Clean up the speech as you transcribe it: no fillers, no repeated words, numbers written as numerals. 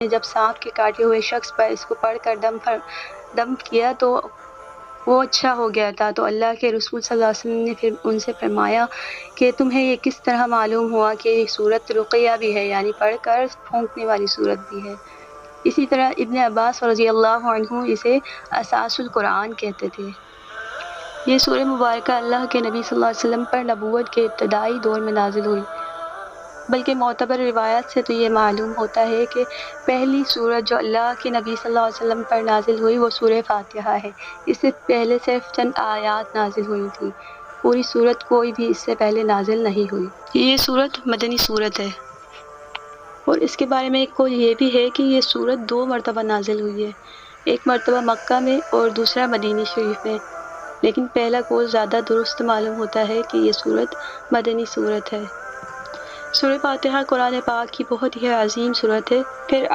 جب سانپ کے کاٹے ہوئے شخص پر اس کو پڑھ کر دم کیا تو وہ اچھا ہو گیا تھا۔ تو اللہ کے رسول صلی اللہ علیہ وسلم نے پھر ان سے فرمایا کہ تمہیں یہ کس طرح معلوم ہوا کہ یہ صورت رقیہ بھی ہے، یعنی پڑھ کر پھونکنے والی صورت بھی ہے۔ اسی طرح ابن عباس رضی اللہ عنہ اسے اساس القرآن کہتے تھے۔ یہ سورہ مبارکہ اللہ کے نبی صلی اللہ علیہ وسلم پر نبوت کے ابتدائی دور میں نازل ہوئی، بلکہ معتبر روایات سے تو یہ معلوم ہوتا ہے کہ پہلی سورت جو اللہ کے نبی صلی اللہ علیہ وسلم پر نازل ہوئی وہ سورہ فاتحہ ہے۔ اس سے پہلے صرف چند آیات نازل ہوئی تھیں، پوری سورت کوئی بھی اس سے پہلے نازل نہیں ہوئی۔ یہ سورت مدنی سورت ہے، اور اس کے بارے میں ایک قول یہ بھی ہے کہ یہ سورت 2 مرتبہ نازل ہوئی ہے، ایک مرتبہ مکہ میں اور دوسرا مدینہ شریف میں، لیکن پہلا قول زیادہ درست معلوم ہوتا ہے کہ یہ سورت مدنی سورت ہے۔ سورہ فاتحہ قرآن پاک کی بہت ہی عظیم سورت ہے۔ پھر